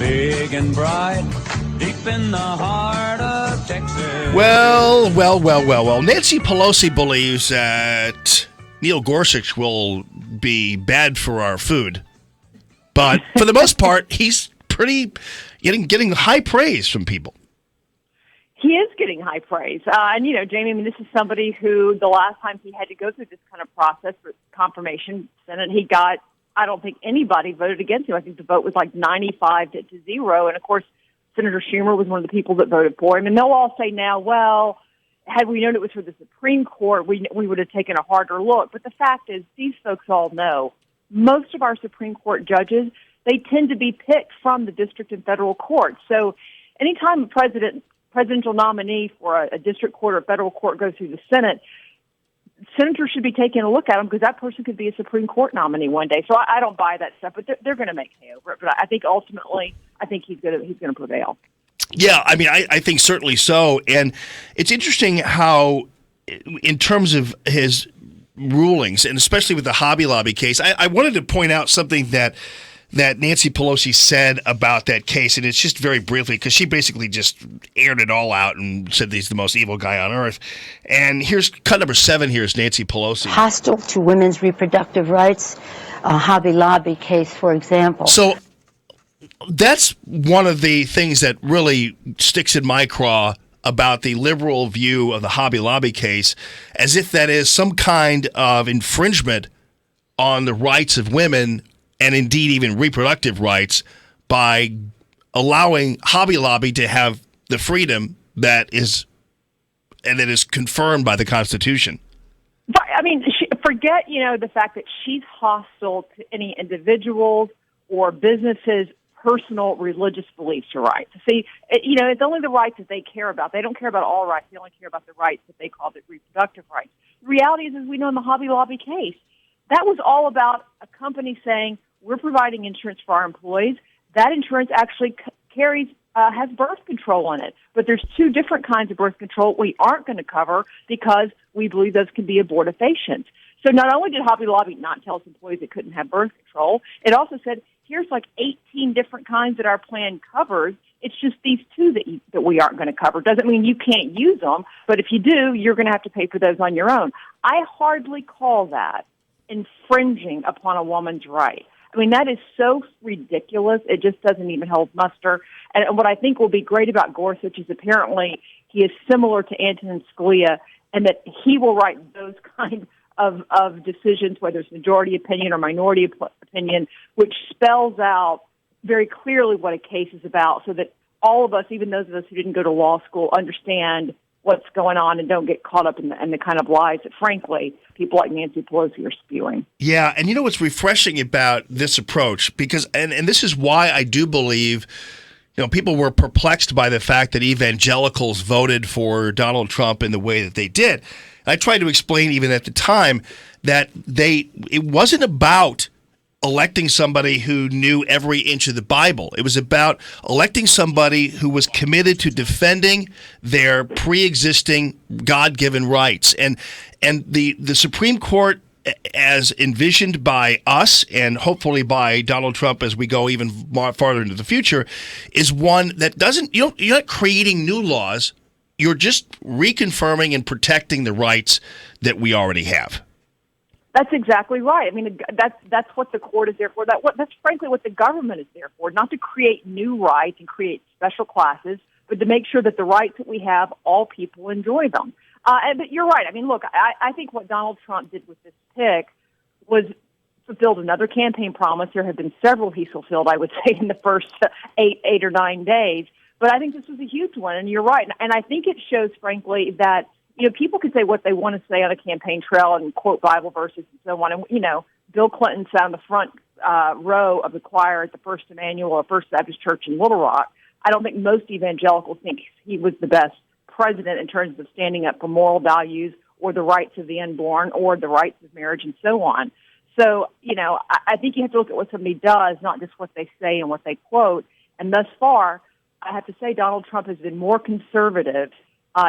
big and bright, deep in the heart of Texas. Well. Nancy Pelosi believes that Neil Gorsuch will be bad for our food. But for the most part, he's pretty getting high praise from people. He is getting high praise. And, Jamie, this is somebody who the last time he had to go through this kind of process for confirmation Senate, he got, I don't think anybody voted against him. I think the vote was like 95 to 0. And, of course, Senator Schumer was one of the people that voted for him. And they'll all say now, well, had we known it was for the Supreme Court, we would have taken a harder look. But the fact is, these folks all know most of our Supreme Court judges, they tend to be picked from the district and federal courts. So anytime a presidential nominee for a district court or federal court goes through the Senate, senators should be taking a look at them because that person could be a Supreme Court nominee one day. So I don't buy that stuff, but they're going to make hay over it. But I think ultimately, he's going to prevail. Yeah, I think certainly so. And it's interesting how, in terms of his rulings, and especially with the Hobby Lobby case, I wanted to point out something that Nancy Pelosi said about that case, and it's just very briefly, because she basically just aired it all out and said he's the most evil guy on earth. And here's cut number 7. Here's Nancy Pelosi. Hostile to women's reproductive rights, Hobby Lobby case, for example. So that's one of the things that really sticks in my craw about the liberal view of the Hobby Lobby case, as if that is some kind of infringement on the rights of women and indeed even reproductive rights by allowing Hobby Lobby to have the freedom that is confirmed by the Constitution. But, forget, the fact that she's hostile to any individuals or businesses' personal religious beliefs or rights. See, it's only the rights that they care about. They don't care about all rights. They only care about the rights that they call the reproductive rights. The reality is, as we know in the Hobby Lobby case, that was all about a company saying, we're providing insurance for our employees. That insurance actually has birth control in it. But there's 2 different kinds of birth control we aren't going to cover because we believe those can be abortifacients. So not only did Hobby Lobby not tell its employees they couldn't have birth control, it also said, here's like 18 different kinds that our plan covers. It's just these 2 that we aren't going to cover. Doesn't mean you can't use them, but if you do, you're going to have to pay for those on your own. I hardly call that infringing upon a woman's right. That is so ridiculous. It just doesn't even hold muster. And what I think will be great about Gorsuch is apparently he is similar to Antonin Scalia, and that he will write those kinds of decisions, whether it's majority opinion or minority opinion, which spells out very clearly what a case is about so that all of us, even those of us who didn't go to law school, understand what's going on and don't get caught up in the kind of lies that, frankly, people like Nancy Pelosi are spewing. Yeah, and what's refreshing about this approach, because and this is why I do believe people were perplexed by the fact that evangelicals voted for Donald Trump in the way that they did. I tried to explain even at the time that it wasn't about electing somebody who knew every inch of the Bible. It was about electing somebody who was committed to defending their pre-existing God-given rights. And the Supreme Court, as envisioned by us and hopefully by Donald Trump as we go even farther into the future, is one that doesn't, you're not creating new laws. You're just reconfirming and protecting the rights that we already have. That's exactly right. That's what the court is there for. That's frankly what the government is there for, not to create new rights and create special classes, but to make sure that the rights that we have, all people enjoy them. But you're right. Look, I think what Donald Trump did with this pick was fulfilled another campaign promise. There have been several he's fulfilled, I would say, in the first eight or 9 days. But I think this was a huge one, and you're right. And I think it shows, frankly, that people can say what they want to say on a campaign trail and quote Bible verses and so on. And, Bill Clinton sat on the front row of the choir at the First Emmanuel or First Baptist Church in Little Rock. I don't think most evangelicals think he was the best president in terms of standing up for moral values or the rights of the unborn or the rights of marriage and so on. So, I think you have to look at what somebody does, not just what they say and what they quote. And thus far, I have to say Donald Trump has been more conservative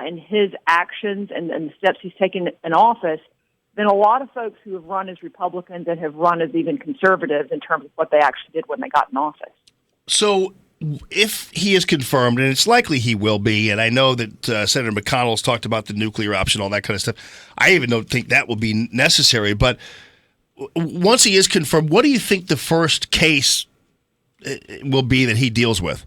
in his actions and the steps he's taken in office than a lot of folks who have run as Republicans and have run as even conservatives in terms of what they actually did when they got in office. So if he is confirmed, and it's likely he will be, and I know that Senator McConnell's talked about the nuclear option, all that kind of stuff. I even don't think that will be necessary. But once he is confirmed, what do you think the first case will be that he deals with?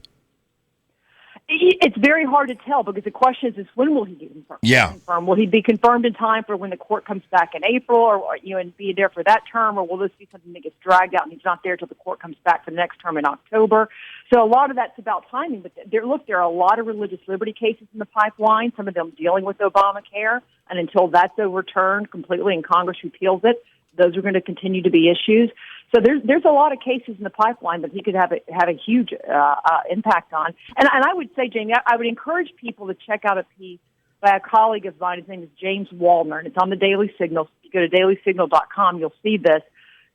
It's very hard to tell because the question is when will he be confirmed? Yeah. Will he be confirmed in time for when the court comes back in April, or and be there for that term, or will this be something that gets dragged out and he's not there until the court comes back for the next term in October? So a lot of that's about timing. But there are a lot of religious liberty cases in the pipeline. Some of them dealing with Obamacare, and until that's overturned completely and Congress repeals it, those are going to continue to be issues. So there's a lot of cases in the pipeline that he could have a huge impact on. And I would say, Jamie, I would encourage people to check out a piece by a colleague of mine. His name is James Wallner, and it's on the Daily Signal. If you go to dailysignal.com, you'll see this.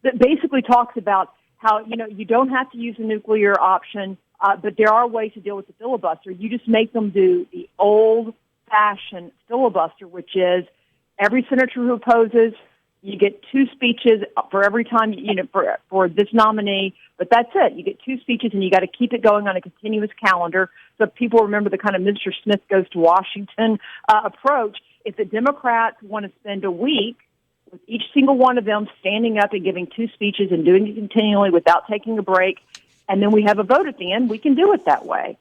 That basically talks about how, you don't have to use the nuclear option, but there are ways to deal with the filibuster. You just make them do the old-fashioned filibuster, which is every senator who opposes, you get 2 speeches for every time, for this nominee, but that's it. You get 2 speeches, and you got to keep it going on a continuous calendar. So if people remember the kind of Mr. Smith goes to Washington approach, if the Democrats want to spend a week with each single one of them standing up and giving 2 speeches and doing it continually without taking a break, and then we have a vote at the end, we can do it that way.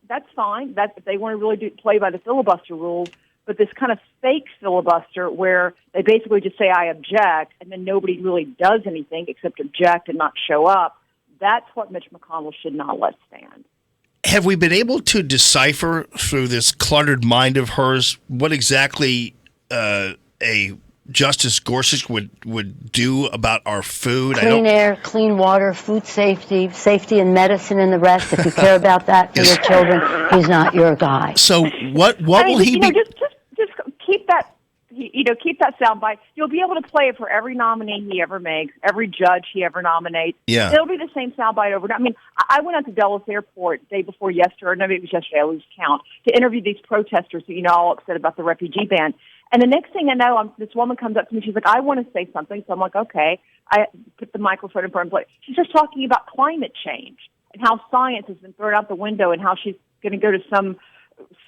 That's fine. If they want to really play by the filibuster rules. But this kind of fake filibuster where they basically just say, I object, and then nobody really does anything except object and not show up, that's what Mitch McConnell should not let stand. Have we been able to decipher through this cluttered mind of hers what exactly a Justice Gorsuch would do about our food? Clean air, clean water, food safety, safety in medicine, and the rest. If you care about that for your children, he's not your guy. So what will he be? Just keep that, keep that soundbite. You'll be able to play it for every nominee he ever makes, every judge he ever nominates. Yeah. It'll be the same soundbite over. I mean, I went out to Dulles Airport day before yesterday, or maybe it was yesterday, I lose count, to interview these protesters who, all upset about the refugee ban. And the next thing I know, this woman comes up to me. She's like, I want to say something. So I'm like, okay. I put the microphone in front of her. She's just talking about climate change and how science has been thrown out the window and how she's going to go to some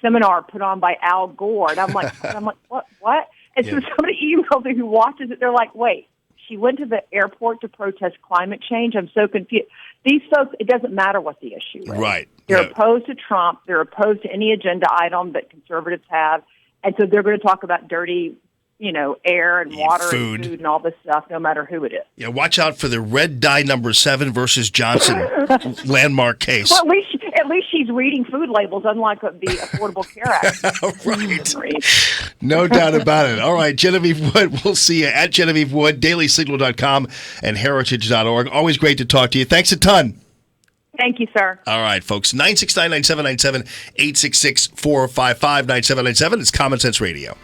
seminar put on by Al Gore. And I'm like, what? And so somebody emailed me who watches it. They're like, wait, she went to the airport to protest climate change? I'm so confused. These folks, it doesn't matter what the issue is. Right. They're opposed to Trump. They're opposed to any agenda item that conservatives have. And so they're going to talk about dirty, air and water and food and all this stuff, no matter who it is. Yeah, watch out for the red dye number 7 versus Johnson landmark case. Well, at least she's reading food labels, unlike the Affordable Care Act. Right. No doubt about it. All right, Genevieve Wood, we'll see you at Genevieve Wood, dailysignal.com and heritage.org. Always great to talk to you. Thanks a ton. Thank you, sir. All right, folks. 969-9797, 866-455-9797. It's Common Sense Radio.